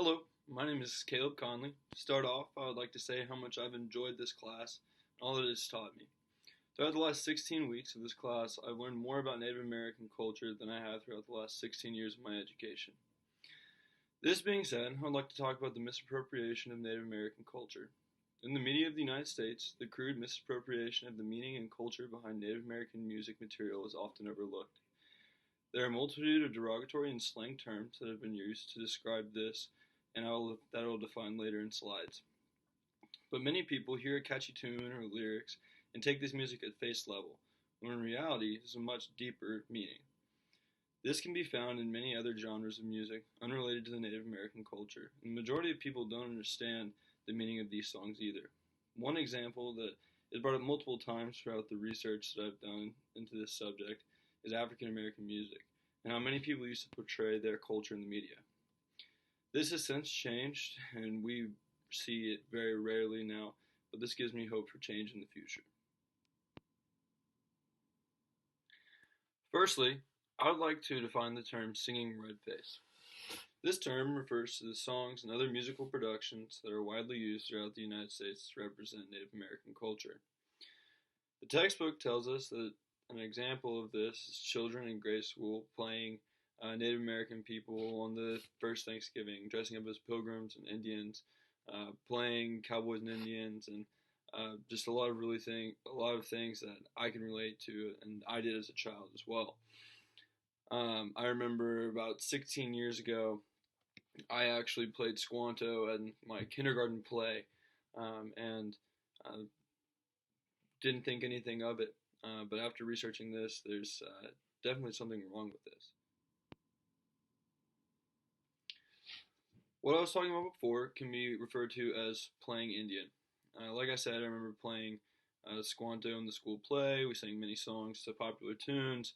Hello, my name is Caleb Conley. To start off, I would like to say how much I've enjoyed this class and all that it has taught me. Throughout the last 16 weeks of this class, I've learned more about Native American culture than I have throughout the last 16 years of my education. This being said, I'd like to talk about the misappropriation of Native American culture. In the media of the United States, the crude misappropriation of the meaning and culture behind Native American music material is often overlooked. There are a multitude of derogatory and slang terms that have been used to describe this, and that I will define later in slides. But many people hear a catchy tune or lyrics and take this music at face level, when in reality it has a much deeper meaning. This can be found in many other genres of music unrelated to the Native American culture, and the majority of people don't understand the meaning of these songs either. One example that is brought up multiple times throughout the research that I've done into this subject is African American music, and how many people used to portray their culture in the media. This has since changed, and we see it very rarely now, but this gives me hope for change in the future. Firstly, I would like to define the term singing red face. This term refers to the songs and other musical productions that are widely used throughout the United States to represent Native American culture. The textbook tells us that an example of this is children in grade school playing Native American people on the first Thanksgiving, dressing up as pilgrims and Indians, playing cowboys and Indians, and just a lot of things that I can relate to, and I did as a child as well. I remember about 16 years ago, I actually played Squanto in my kindergarten play, and didn't think anything of it. But after researching this, there's definitely something wrong with this. What I was talking about before can be referred to as playing Indian. Like I said, I remember playing Squanto in the school play. We sang many songs to popular tunes.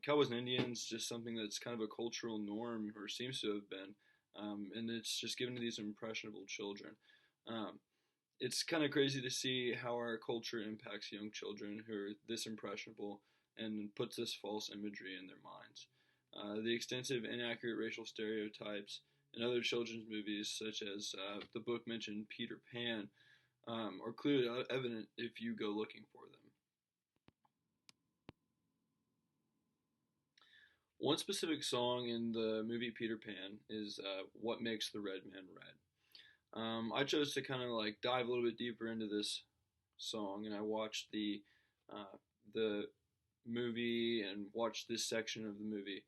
Cowboys and Indians, just something that's kind of a cultural norm, or seems to have been, and it's just given to these impressionable children. It's kind of crazy to see how our culture impacts young children who are this impressionable and puts this false imagery in their minds. The extensive inaccurate racial stereotypes in other children's movies, such as the book mentioned Peter Pan, are clearly evident if you go looking for them. One specific song in the movie Peter Pan is What Makes the Red Man Red. I chose to kind of like dive a little bit deeper into this song, and I watched the movie and watched this section of the movie.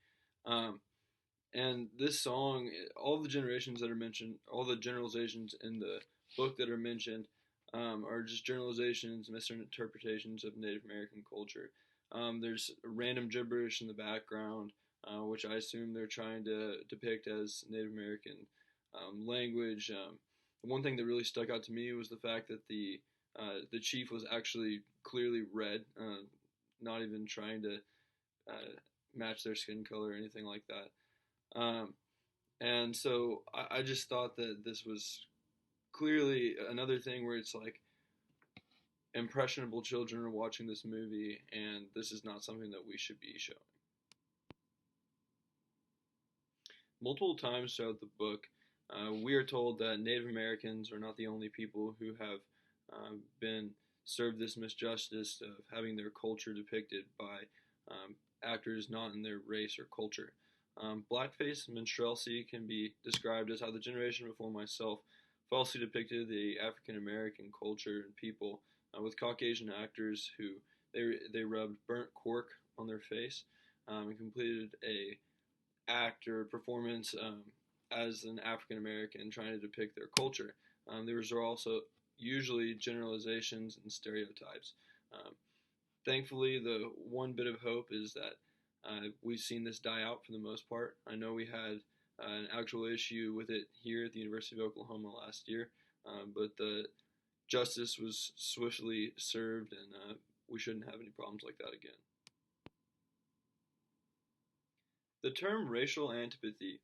And this song, all the generations that are mentioned, all the generalizations in the book that are mentioned, are just generalizations, misinterpretations of Native American culture. There's random gibberish in the background, which I assume they're trying to depict as Native American language. The one thing that really stuck out to me was the fact that the chief was actually clearly red, not even trying to match their skin color or anything like that. And so I just thought that this was clearly another thing where it's like impressionable children are watching this movie, and this is not something that we should be showing. Multiple times throughout the book, we are told that Native Americans are not the only people who have been served this misjustice of having their culture depicted by actors not in their race or culture. Blackface minstrelsy can be described as how the generation before myself falsely depicted the African American culture and people with Caucasian actors who they rubbed burnt cork on their face and completed a act or performance as an African American trying to depict their culture. There were also usually generalizations and stereotypes. Thankfully, the one bit of hope is that we've seen this die out for the most part. I know we had an actual issue with it here at the University of Oklahoma last year, but the justice was swiftly served, and we shouldn't have any problems like that again. The term racial antipathy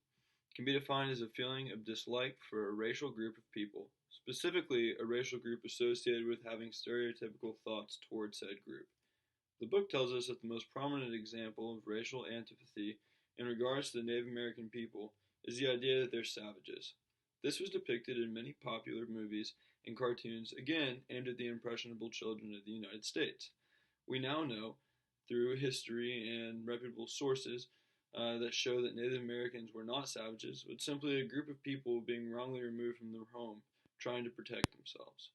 can be defined as a feeling of dislike for a racial group of people, specifically a racial group associated with having stereotypical thoughts towards said group. The book tells us that the most prominent example of racial antipathy in regards to the Native American people is the idea that they're savages. This was depicted in many popular movies and cartoons, again aimed at the impressionable children of the United States. We now know, through history and reputable sources, that show that Native Americans were not savages, but simply a group of people being wrongly removed from their home, trying to protect themselves.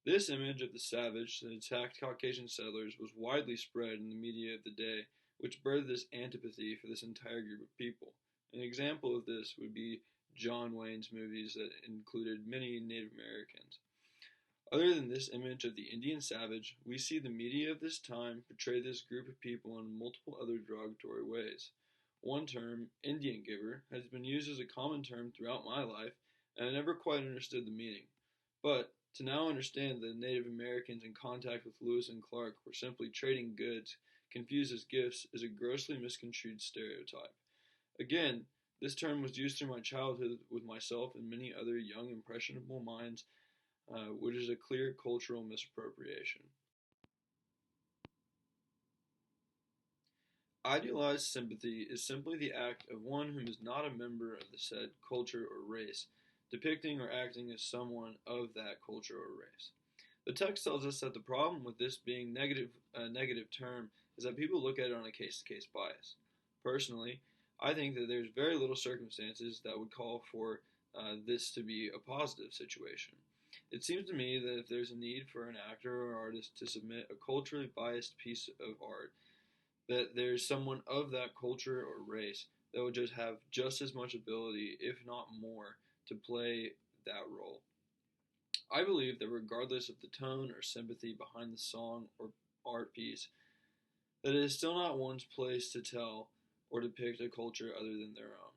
This image of the savage that attacked Caucasian settlers was widely spread in the media of the day, which birthed this antipathy for this entire group of people. An example of this would be John Wayne's movies that included many Native Americans. Other than this image of the Indian savage, we see the media of this time portray this group of people in multiple other derogatory ways. One term, Indian giver, has been used as a common term throughout my life, and I never quite understood the meaning. But to now understand that Native Americans in contact with Lewis and Clark were simply trading goods confused as gifts is a grossly misconstrued stereotype. Again, this term was used through my childhood with myself and many other young, impressionable minds, which is a clear cultural misappropriation. Idealized sympathy is simply the act of one who is not a member of the said culture or race, depicting or acting as someone of that culture or race. The text tells us that the problem with this being a negative term is that people look at it on a case-to-case bias. Personally, I think that there's very little circumstances that would call for this to be a positive situation. It seems to me that if there's a need for an actor or artist to submit a culturally biased piece of art, that there's someone of that culture or race that would just have just as much ability, if not more, to play that role. I believe that regardless of the tone or sympathy behind the song or art piece, that it is still not one's place to tell or depict a culture other than their own.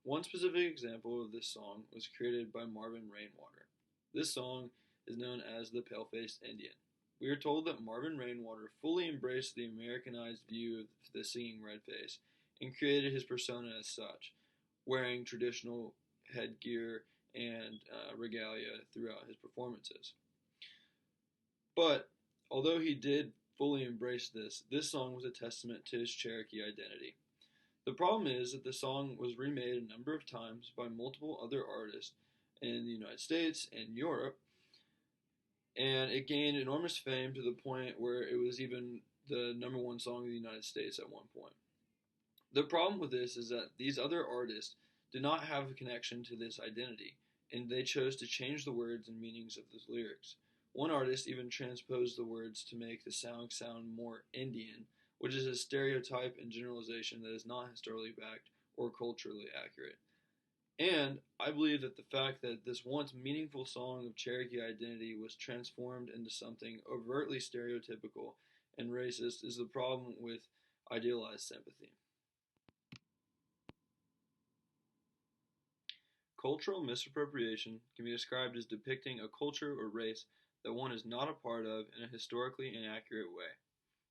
One specific example of this song was created by Marvin Rainwater. This song is known as the Pale-Faced Indian. We are told that Marvin Rainwater fully embraced the Americanized view of the singing redface and created his persona as such, wearing traditional headgear and regalia throughout his performances. But although he did fully embrace this song was a testament to his Cherokee identity. The problem is that the song was remade a number of times by multiple other artists in the United States and Europe, and it gained enormous fame to the point where it was even the number one song in the United States at one point. The problem with this is that these other artists did not have a connection to this identity, and they chose to change the words and meanings of the lyrics. One artist even transposed the words to make the song sound more Indian, which is a stereotype and generalization that is not historically backed or culturally accurate. And I believe that the fact that this once meaningful song of Cherokee identity was transformed into something overtly stereotypical and racist is the problem with idealized sympathy. Cultural misappropriation can be described as depicting a culture or race that one is not a part of in a historically inaccurate way.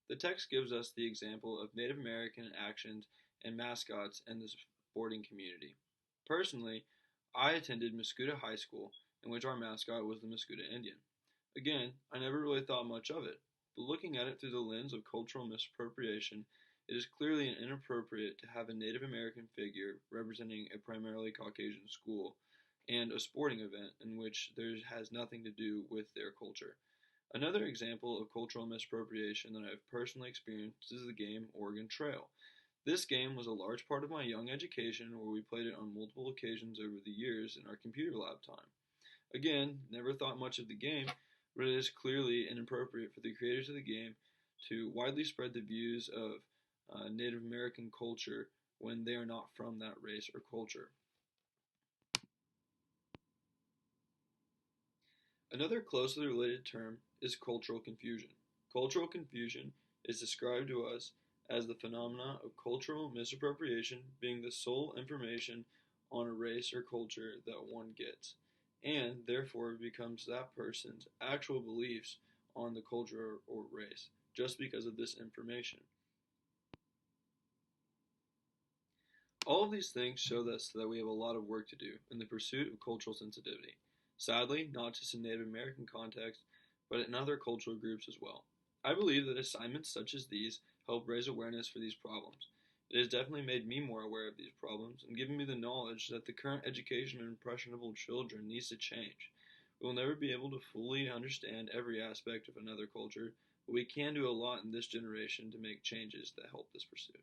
The text gives us the example of Native American actions and mascots in the sporting community. Personally, I attended Muscuda High School, in which our mascot was the Muscuda Indian. Again, I never really thought much of it, but looking at it through the lens of cultural misappropriation, it is clearly inappropriate to have a Native American figure representing a primarily Caucasian school and a sporting event in which there has nothing to do with their culture. Another example of cultural misappropriation that I have personally experienced is the game Oregon Trail. This game was a large part of my young education where we played it on multiple occasions over the years in our computer lab time. Again, never thought much of the game, but it is clearly inappropriate for the creators of the game to widely spread the views of Native American culture when they are not from that race or culture. Another closely related term is cultural confusion. Cultural confusion is described to us as the phenomena of cultural misappropriation being the sole information on a race or culture that one gets, and therefore becomes that person's actual beliefs on the culture or race, just because of this information. All of these things show us that we have a lot of work to do in the pursuit of cultural sensitivity. Sadly, not just in Native American context, but in other cultural groups as well. I believe that assignments such as these help raise awareness for these problems. It has definitely made me more aware of these problems and given me the knowledge that the current education of impressionable children needs to change. We will never be able to fully understand every aspect of another culture, but we can do a lot in this generation to make changes that help this pursuit.